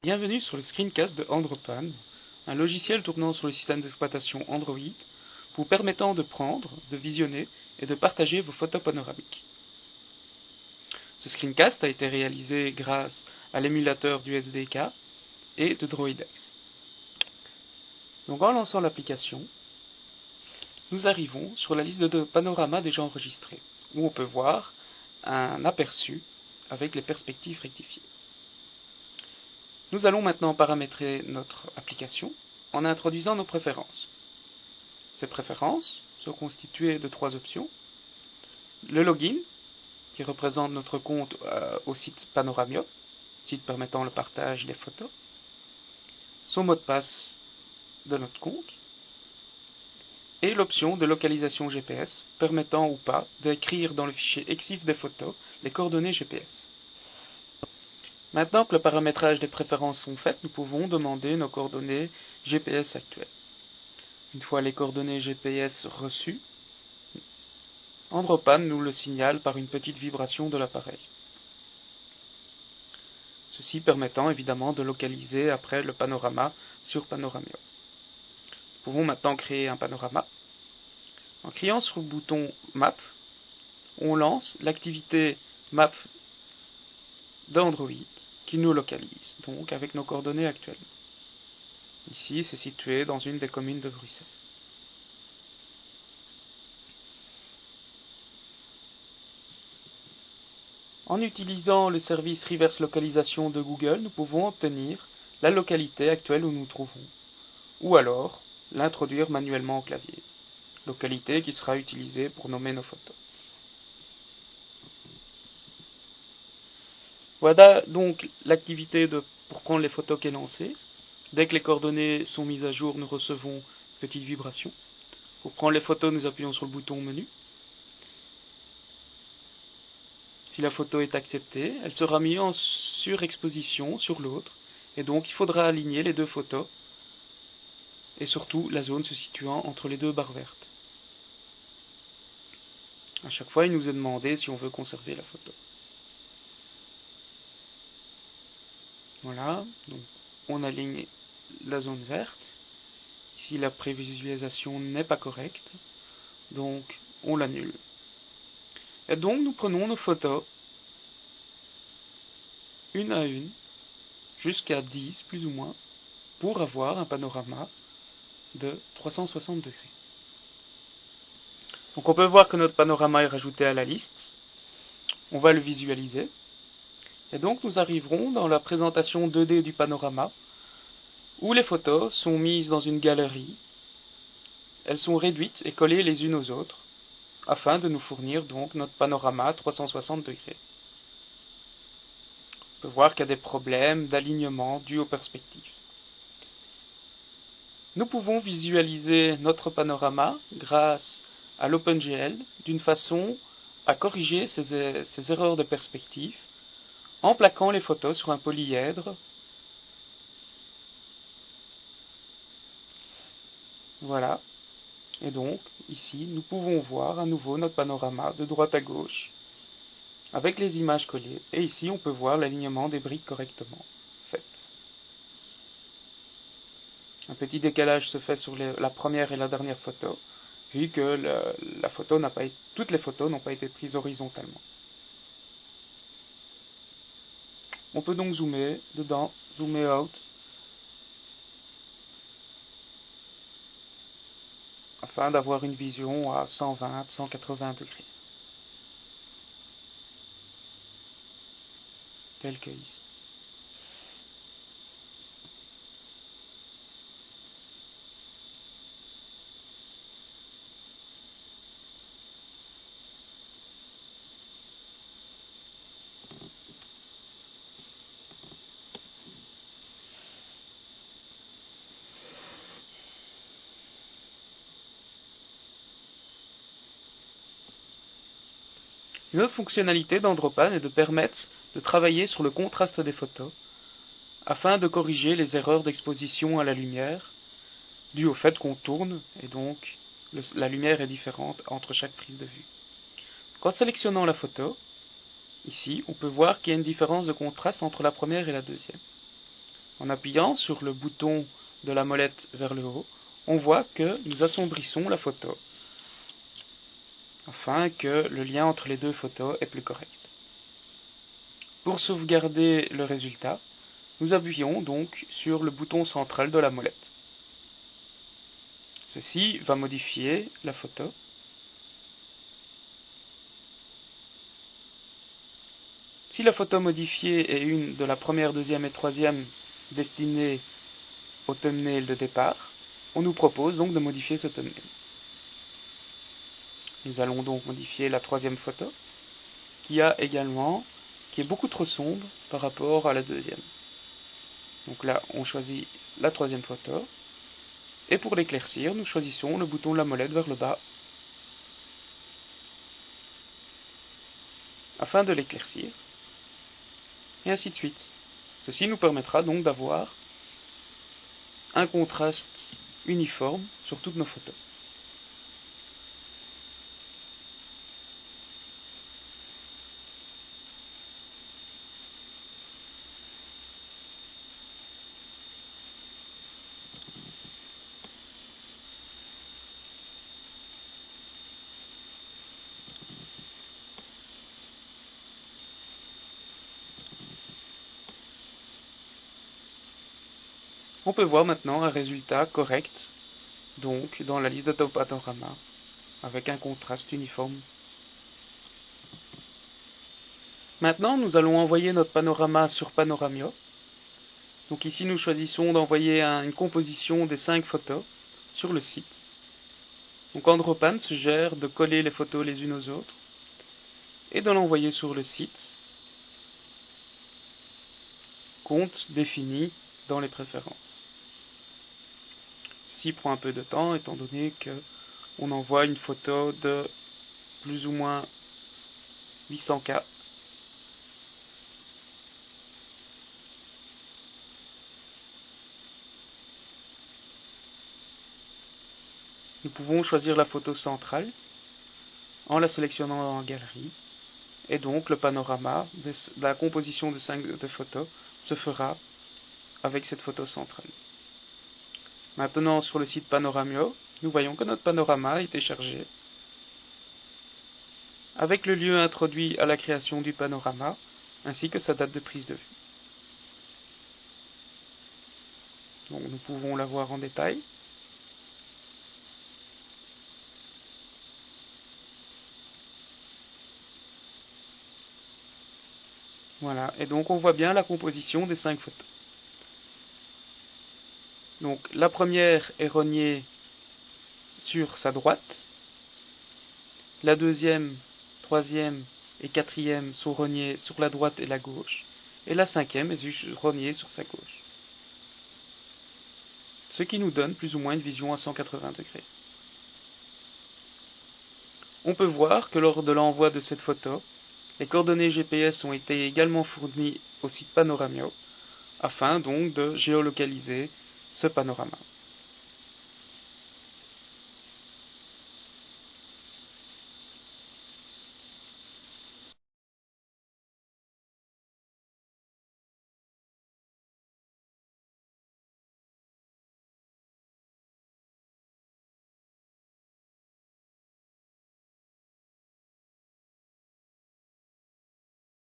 Bienvenue sur le screencast de Andropan, un logiciel tournant sur le système d'exploitation Android, vous permettant de prendre, de visionner et de partager vos photos panoramiques. Ce screencast a été réalisé grâce à l'émulateur du SDK et de DroidX. Donc en lançant l'application, nous arrivons sur la liste de panoramas déjà enregistrés, où on peut voir un aperçu avec les perspectives rectifiées. Nous allons maintenant paramétrer notre application en introduisant nos préférences. Ces préférences sont constituées de 3 options. Le login, qui représente notre compte au site Panoramio, site permettant le partage des photos. Son mot de passe de notre compte. Et l'option de localisation GPS, permettant ou pas d'écrire dans le fichier EXIF des photos les coordonnées GPS. Maintenant que le paramétrage des préférences sont faites, nous pouvons demander nos coordonnées GPS actuelles. Une fois les coordonnées GPS reçues, Andropan nous le signale par une petite vibration de l'appareil. Ceci permettant évidemment de localiser après le panorama sur Panoramio. Nous pouvons maintenant créer un panorama. En cliquant sur le bouton Map, on lance l'activité Map d'Android qui nous localise, donc avec nos coordonnées actuelles. Ici, c'est situé dans une des communes de Bruxelles. En utilisant le service Reverse Localisation de Google, nous pouvons obtenir la localité actuelle où nous nous trouvons, ou alors l'introduire manuellement au clavier, localité qui sera utilisée pour nommer nos photos. Voilà donc l'activité pour prendre les photos qui est lancée. Dès que les coordonnées sont mises à jour, nous recevons une petite vibration. Pour prendre les photos, nous appuyons sur le bouton menu. Si la photo est acceptée, elle sera mise en surexposition sur l'autre, et donc il faudra aligner les deux photos, et surtout la zone se situant entre les deux barres vertes. À chaque fois, il nous est demandé si on veut conserver la photo. Voilà, donc on aligne la zone verte. Ici, la prévisualisation n'est pas correcte, donc on l'annule. Et donc, nous prenons nos photos, une à une, jusqu'à 10 plus ou moins, pour avoir un panorama de 360 degrés. Donc on peut voir que notre panorama est rajouté à la liste. On va le visualiser. Et donc nous arriverons dans la présentation 2D du panorama, où les photos sont mises dans une galerie. Elles sont réduites et collées les unes aux autres, afin de nous fournir donc notre panorama 360 degrés. On peut voir qu'il y a des problèmes d'alignement dus aux perspectives. Nous pouvons visualiser notre panorama grâce à l'OpenGL d'une façon à corriger ces erreurs de perspective en plaquant les photos sur un polyèdre. Voilà. Et donc, ici, nous pouvons voir à nouveau notre panorama de droite à gauche avec les images collées. Et ici, on peut voir l'alignement des briques correctement fait. Un petit décalage se fait sur la première et la dernière photo, vu que toutes les photos n'ont pas été prises horizontalement. On peut donc zoomer dedans, zoomer out, afin d'avoir une vision à 120, 180 degrés. Tel que ici. Une autre fonctionnalité d'Andropan est de permettre de travailler sur le contraste des photos, afin de corriger les erreurs d'exposition à la lumière, dues au fait qu'on tourne, et donc la lumière est différente entre chaque prise de vue. En sélectionnant la photo, ici, on peut voir qu'il y a une différence de contraste entre la première et la deuxième. En appuyant sur le bouton de la molette vers le haut, on voit que nous assombrissons la photo afin que le lien entre les deux photos est plus correct. Pour sauvegarder le résultat, nous appuyons donc sur le bouton central de la molette. Ceci va modifier la photo. Si la photo modifiée est une de la première, deuxième et troisième destinée au thumbnail de départ, on nous propose donc de modifier ce thumbnail. Nous allons donc modifier la troisième photo, qui est beaucoup trop sombre par rapport à la deuxième. Donc là, on choisit la troisième photo, et pour l'éclaircir, nous choisissons le bouton de la molette vers le bas, afin de l'éclaircir, et ainsi de suite. Ceci nous permettra donc d'avoir un contraste uniforme sur toutes nos photos. On peut voir maintenant un résultat correct, donc dans la liste de panorama, avec un contraste uniforme. Maintenant, nous allons envoyer notre panorama sur Panoramio. Donc ici, nous choisissons d'envoyer une composition des 5 photos sur le site. Donc Andropan suggère de coller les photos les unes aux autres et de l'envoyer sur le site. Compte défini dans les préférences. Ceci prend un peu de temps étant donné qu'on envoie une photo de plus ou moins 800K. Nous pouvons choisir la photo centrale en la sélectionnant en galerie, et donc le panorama de la composition de 5 photos se fera avec cette photo centrale. Maintenant, sur le site Panoramio, nous voyons que notre panorama a été chargé avec le lieu introduit à la création du panorama ainsi que sa date de prise de vue. Donc, nous pouvons la voir en détail. Voilà, et donc on voit bien la composition des 5 photos. Donc la première est rognée sur sa droite, la deuxième, troisième et quatrième sont rognées sur la droite et la gauche, et la cinquième est rognée sur sa gauche. Ce qui nous donne plus ou moins une vision à 180 degrés. On peut voir que lors de l'envoi de cette photo, les coordonnées GPS ont été également fournies au site Panoramio, afin donc de géolocaliser ce panorama.